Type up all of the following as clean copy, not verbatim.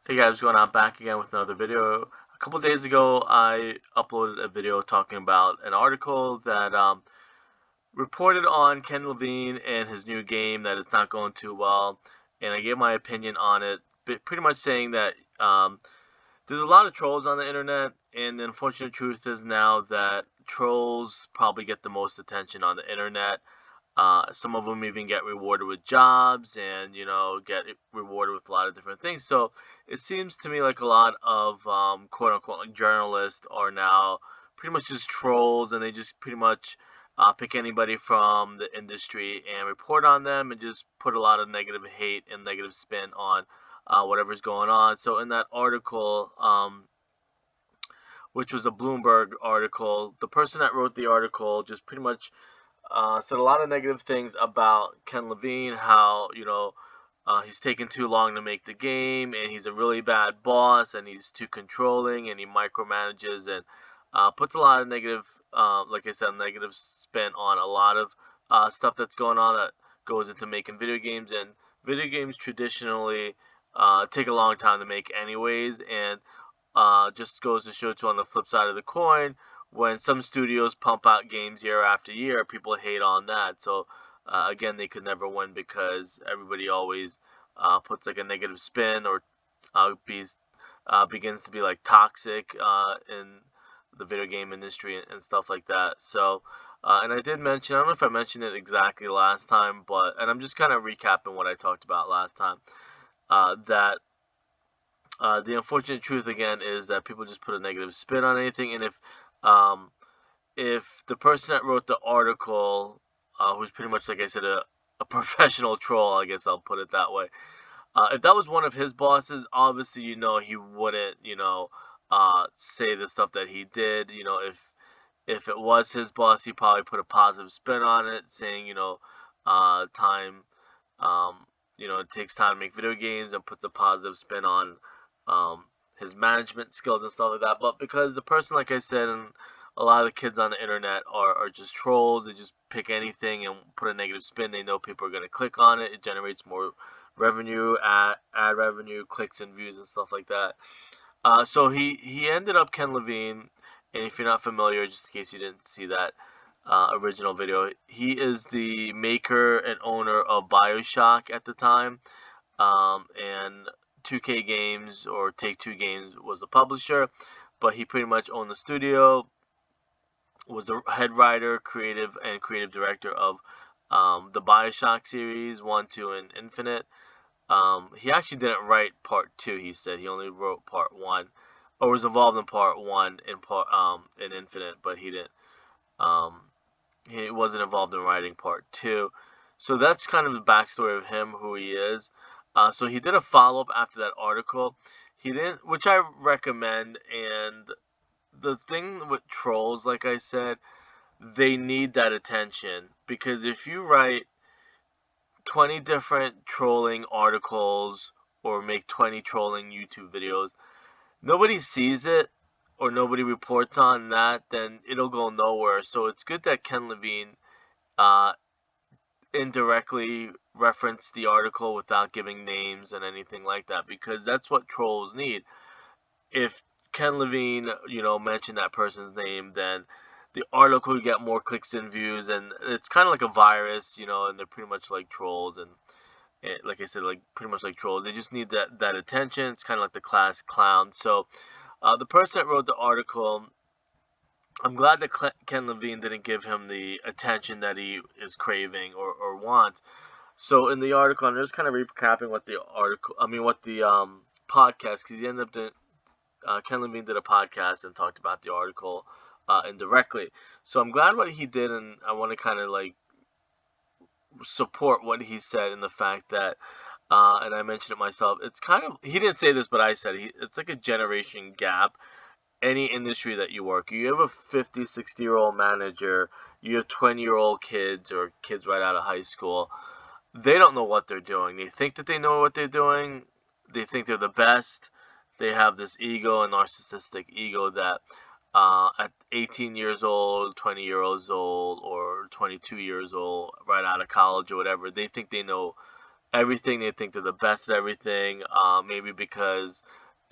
Hey guys, what's going on? Back again with another video. A couple days ago, I uploaded a video talking about an article that reported on Ken Levine and his new game that it's not going too well, and I gave my opinion on it, pretty much saying that there's a lot of trolls on the internet, and the unfortunate truth is now that trolls probably get the most attention on the internet. Some of them even get rewarded with jobs and, get rewarded with a lot of different things. So it seems to me like a lot of quote unquote like journalists are now pretty much just trolls, and they just pretty much pick anybody from the industry and report on them and just put a lot of negative hate and negative spin on whatever's going on. So in that article, which was a Bloomberg article, the person that wrote the article just pretty much said a lot of negative things about Ken Levine, how, he's taking too long to make the game, and he's a really bad boss, and he's too controlling, and he micromanages, and puts a lot of negative, like I said, negative spin on a lot of stuff that's going on that goes into making video games. And video games traditionally take a long time to make, anyways, and just goes to show too, on the flip side of the coin, when some studios pump out games year after year, people hate on that. So again, they could never win because everybody always puts like a negative spin, or begins to be like toxic in the video game industry and stuff like that. So, and I did mention, I don't know if I mentioned it exactly last time, and I'm just kind of recapping what I talked about last time. That the unfortunate truth again is that people just put a negative spin on anything, and um, if the person that wrote the article, who's pretty much, like I said, a professional troll, I guess I'll put it that way. If that was one of his bosses, obviously, he wouldn't, say the stuff that he did. If it was his boss, he probably put a positive spin on it, saying, time, it takes time to make video games, and puts a positive spin on um, his management skills and stuff like that. But because the person, like I said, and a lot of the kids on the internet are just trolls, they just pick anything and put a negative spin. They know people are going to click on it. It generates more revenue, ad revenue, clicks and views and stuff like that. So he ended up, Ken Levine, and if you're not familiar, just in case you didn't see that original video, he is the maker and owner of BioShock at the time, and 2K Games, or Take Two Games, was the publisher, but he pretty much owned the studio, was the head writer, creative director of the BioShock series 1, 2, and Infinite. He actually didn't write part 2. He said he only wrote part 1, or was involved in part 1 in Infinite, but um, he wasn't involved in writing part 2. So that's kind of the backstory of him, who he is. So he did a follow up after that article. He didn't, which I recommend. And the thing with trolls, like I said, they need that attention, because if you write 20 different trolling articles or make 20 trolling YouTube videos, nobody sees it or nobody reports on that, then it'll go nowhere. So it's good that Ken Levine uh, indirectly referenced the article without giving names and anything like that, because that's what trolls need. If Ken Levine, mentioned that person's name, then the article would get more clicks and views, and it's kind of like a virus, and they're pretty much like trolls, and like I said, like pretty much like trolls. They just need that attention. It's kind of like the class clown. So the person that wrote the article, I'm glad that Ken Levine didn't give him the attention that he is craving or wants. So in the article, I'm just kind of recapping what the article, I mean, what the podcast, because he ended up doing, Ken Levine did a podcast and talked about the article indirectly. So I'm glad what he did, and I want to kind of like support what he said in the fact that, and I mentioned it myself, it's kind of, he didn't say this, but I said, it's like a generation gap. Any industry that you work, you have a 50, 60-year-old manager, you have 20-year-old kids or kids right out of high school. They don't know what they're doing. They think that they know what they're doing. They think they're the best. They have this ego, a narcissistic ego, that at 18 years old, 20 years old, or 22 years old, right out of college or whatever, they think they know everything. They think they're the best at everything. Maybe because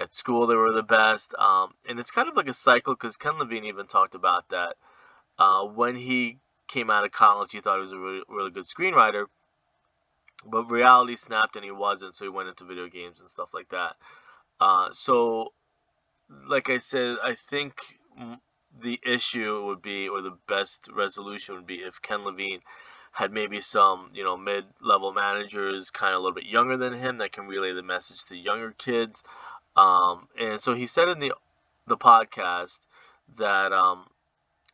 at school they were the best. And it's kind of like a cycle because Ken Levine even talked about that. When he came out of college, he thought he was a really, really good screenwriter, but reality snapped and he wasn't, so he went into video games and stuff like that. So, like I said, I think the issue would be, or the best resolution would be, if Ken Levine had maybe some, mid-level managers, kind of a little bit younger than him, that can relay the message to younger kids. And so he said in the podcast that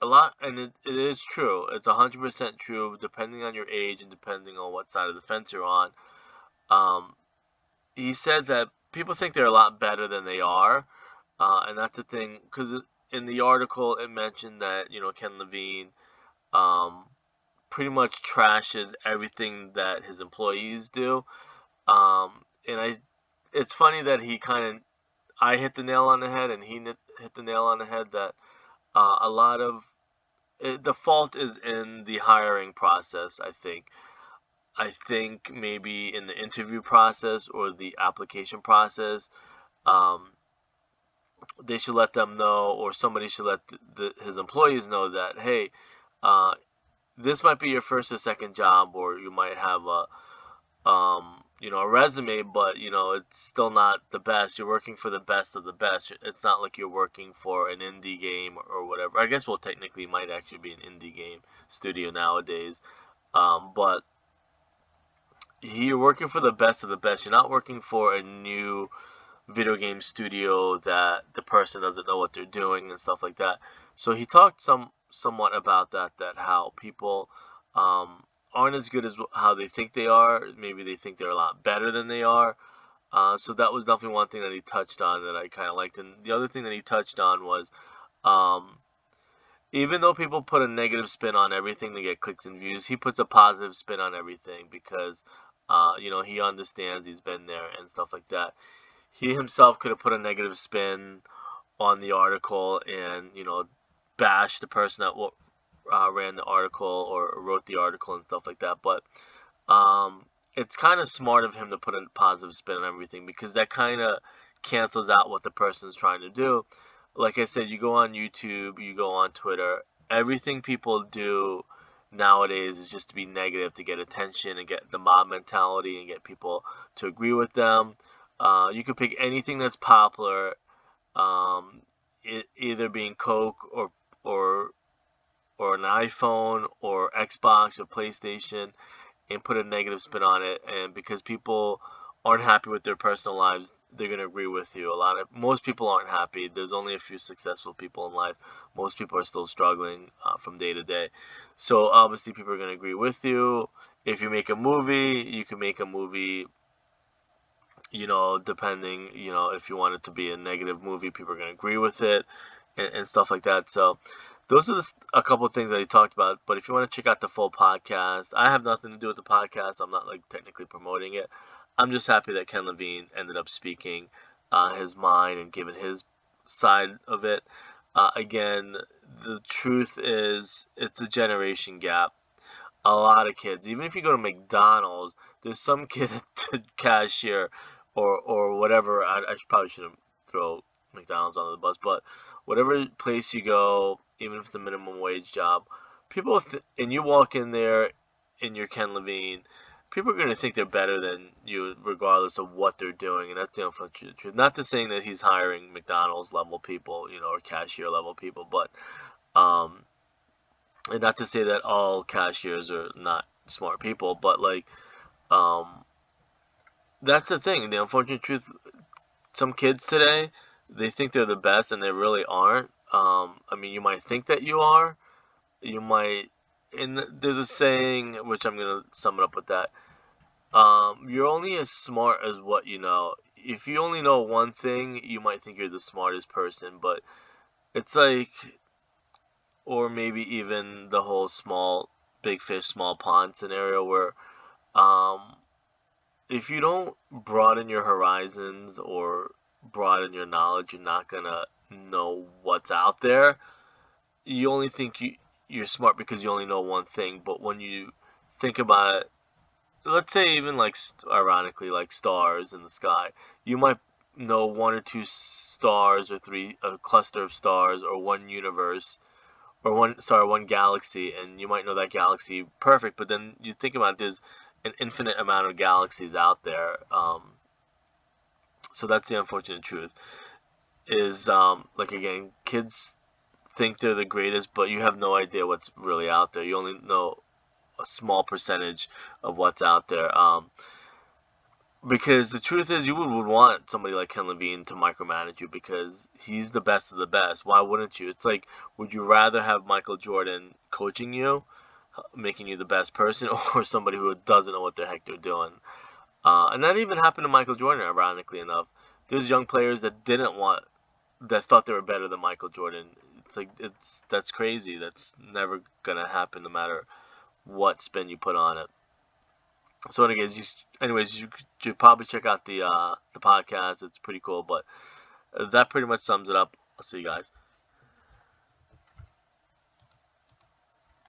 a lot, and it is true. It's 100% true, depending on your age and depending on what side of the fence you're on. Um, he said that people think they're a lot better than they are, and that's the thing. Because in the article, it mentioned that Ken Levine um, pretty much trashes everything that his employees do. And it's funny that I hit the nail on the head, and he hit the nail on the head that a lot of the fault is in the hiring process. I think maybe in the interview process or the application process, um, they should let them know, or somebody should let his employees know that, hey, uh, this might be your first or second job, or you might have a resume, but it's still not the best. You're working for the best of the best. It's not like you're working for an indie game or whatever. I guess, well, technically, it might actually be an indie game studio nowadays. But you're working for the best of the best. You're not working for a new video game studio that the person doesn't know what they're doing and stuff like that. So he talked somewhat about that how people um, aren't as good as how they think they are. Maybe they think they're a lot better than they are. So that was definitely one thing that he touched on that I kind of liked. And the other thing that he touched on was, um, even though people put a negative spin on everything to get clicks and views, he puts a positive spin on everything because, he understands, he's been there and stuff like that. He himself could have put a negative spin on the article and bash the person that ran the article or wrote the article and stuff like that. But it's kind of smart of him to put a positive spin on everything because that kind of cancels out what the person's trying to do. Like I said, you go on YouTube, you go on Twitter, everything people do nowadays is just to be negative, to get attention and get the mob mentality and get people to agree with them. You could pick anything that's popular, either being Coke or or an iPhone or Xbox or PlayStation, and put a negative spin on it. And because people aren't happy with their personal lives, they're gonna agree with you. Most people aren't happy. There's only a few successful people in life. Most people are still struggling from day to day. So obviously, people are gonna agree with you. If you make a movie, you can make a movie, depending, if you want it to be a negative movie, people are going to agree with it and stuff like that. So those are a couple of things that he talked about. But if you want to check out the full podcast, I have nothing to do with the podcast. I'm not like technically promoting it. I'm just happy that Ken Levine ended up speaking his mind and giving his side of it. Again, the truth is it's a generation gap. A lot of kids, even if you go to McDonald's, there's some kid at the cashier or whatever. I probably shouldn't throw McDonald's under the bus, but whatever place you go, even if it's a minimum wage job, and you walk in there in your Ken Levine, people are going to think they're better than you regardless of what they're doing, and that's the unfortunate truth. Not to saying that he's hiring McDonald's level people, or cashier level people, but and not to say that all cashiers are not smart people, but like um, that's the thing. The unfortunate truth, some kids today, they think they're the best and they really aren't. I mean, you might think that you are. You might, and there's a saying which I'm gonna sum it up with that. You're only as smart as what you know. If you only know one thing, you might think you're the smartest person, but it's like, or maybe even the whole big fish, small pond scenario where, um, if you don't broaden your horizons or broaden your knowledge, you're not gonna know what's out there. You only think you're smart because you only know one thing, but when you think about it let's say even like ironically like stars in the sky, you might know one or two stars or three, a cluster of stars or one universe or one galaxy, and you might know that galaxy perfect, but then you think about it, there's an infinite amount of galaxies out there. So that's the unfortunate truth. Is like again, kids think they're the greatest, but you have no idea what's really out there. You only know a small percentage of what's out there. Because the truth is, you would want somebody like Ken Levine to micromanage you because he's the best of the best. Why wouldn't you? It's like, would you rather have Michael Jordan coaching you, making you the best person, or somebody who doesn't know what the heck they're doing? And that even happened to Michael Jordan, ironically enough. There's young players that didn't want, that thought they were better than Michael Jordan. It's like, that's crazy. That's never gonna happen, no matter what spin you put on it. So, anyways, you should probably check out the podcast. It's pretty cool. But that pretty much sums it up. I'll see you guys.